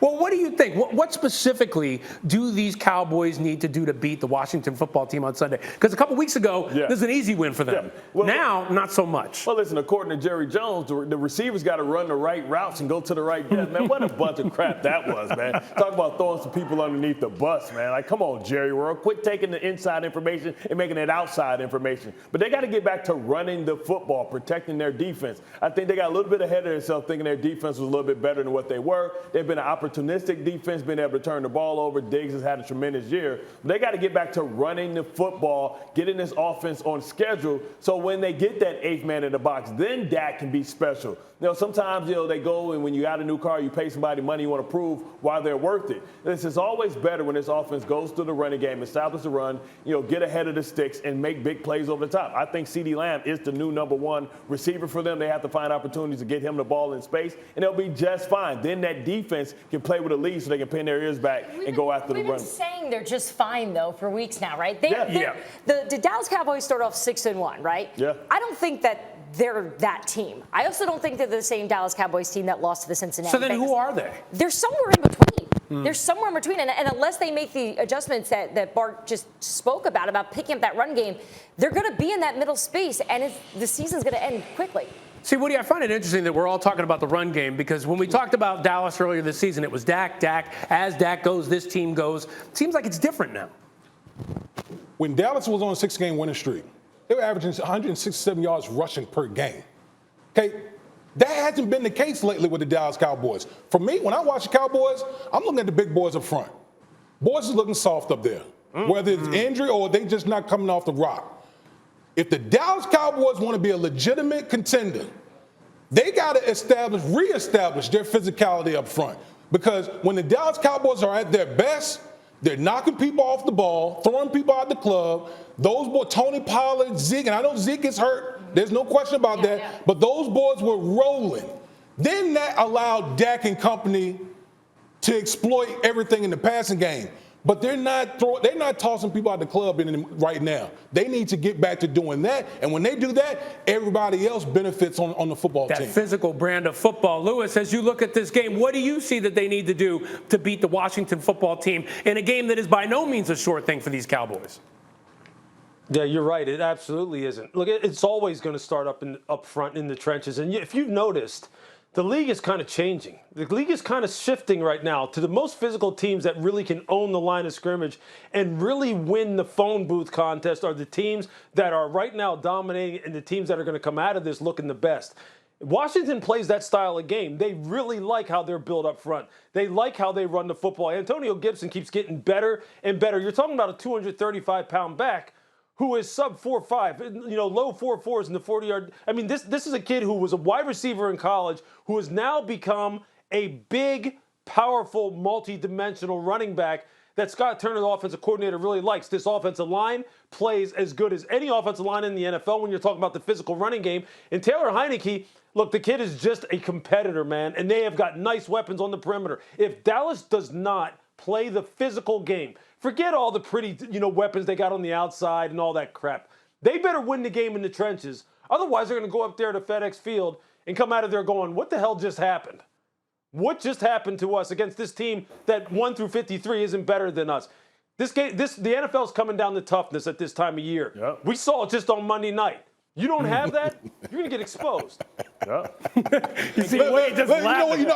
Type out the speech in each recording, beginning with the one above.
Well, what do you think? What specifically do these Cowboys need to do to beat the Washington football team on Sunday? Because a couple weeks ago, this is an easy win for them. Yeah. Well, now, not so much. Well, listen, according to Jerry Jones, the receivers got to run the right routes and go to the right depth. Man, what a bunch of crap that was, man. Talk about throwing some people underneath the bus, man. Like, come on, Jerry World. Quit taking the inside information and making it outside information. But they got to get back to running the football, protecting their defense. I think they got a little bit ahead of themselves thinking their defense was a little bit better than what they were. They've been an opportunistic defense, been able to turn the ball over. Diggs has had a tremendous year. They got to get back to running the football, getting this offense on schedule, so when they get that eighth man in the box, then Dak can be special. Sometimes, they go and when you got a new car, you pay somebody money, you want to prove why they're worth it. This is always better when this offense goes through the running game, establish the run, get ahead of the sticks and make big plays over the top. I think CeeDee Lamb is the new number one receiver for them. They have to find opportunities to get him the ball in space, and they'll be just fine. Then that defense can play with the lead so they can pin their ears back and go after the run. We've been saying they're just fine, though, for weeks now, right? The Dallas Cowboys start off 6-1, right? Yeah. I don't think that they're that team. I also don't think they're the same Dallas Cowboys team that lost to the Cincinnati So then Bengals. who are they? They're somewhere in between. They're somewhere in between. And unless they make the adjustments that Bart just spoke about picking up that run game, they're going to be in that middle space, and the season's going to end quickly. See, Woody, I find it interesting that we're all talking about the run game because when we talked about Dallas earlier this season, it was Dak. As Dak goes, this team goes. It seems like it's different now. When Dallas was on a 6-game winning streak, they were averaging 167 yards rushing per game. Okay, that hasn't been the case lately with the Dallas Cowboys. For me, when I watch the Cowboys, I'm looking at the big boys up front. Boys is looking soft up there, whether it's injury or they just not coming off the rock. If the Dallas Cowboys want to be a legitimate contender, they got to reestablish their physicality up front. Because when the Dallas Cowboys are at their best, they're knocking people off the ball, throwing people out the club. Those boys, Tony Pollard, Zeke, and I know Zeke is hurt. There's no question about that. Yeah. But those boys were rolling. Then that allowed Dak and company to exploit everything in the passing game. But they're not tossing people out the club right now. They need to get back to doing that. And when they do that, everybody else benefits on the football team. That physical brand of football. Lewis, as you look at this game, what do you see that they need to do to beat the Washington football team in a game that is by no means a short thing for these Cowboys? Yeah, you're right. It absolutely isn't. Look, it's always going to start up front in the trenches. And if you've noticed, the league is kind of changing. The league is kind of shifting right now to the most physical teams that really can own the line of scrimmage and really win the phone booth contest are the teams that are right now dominating and the teams that are going to come out of this looking the best. Washington plays that style of game. They really like how they're built up front. They like how they run the football. Antonio Gibson keeps getting better and better. You're talking about a 235-pound back who is sub 4.5, low 4.4s in the 40-yard. I mean, this is a kid who was a wide receiver in college who has now become a big, powerful, multi-dimensional running back that Scott Turner, the offensive coordinator, really likes. This offensive line plays as good as any offensive line in the NFL when you're talking about the physical running game. And Taylor Heineke, look, the kid is just a competitor, man, and they have got nice weapons on the perimeter. If Dallas does not play the physical game, forget all the pretty, weapons they got on the outside and all that crap. They better win the game in the trenches. Otherwise, they're going to go up there to FedEx Field and come out of there going, what the hell just happened? What just happened to us against this team that 1 through 53 isn't better than us? The NFL's coming down to toughness at this time of year. Yep. We saw it just on Monday night. You don't have that, you're going to get exposed. Yeah. You see, Wade just laughing. You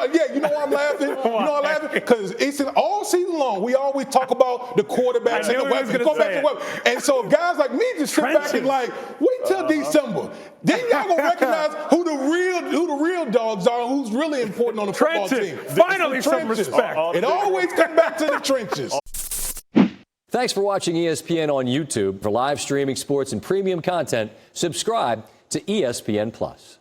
know why I'm laughing? I'm laughing because it's all season long. We always talk about the quarterbacks and the weapons. Go back to weapons. And so guys like me just sit back and wait till December. Then y'all gonna recognize who the real dogs are, who's really important on the football team. Finally, some respect. It always comes back to the trenches. Thanks for watching ESPN on YouTube. For live streaming sports and premium content, subscribe to ESPN+.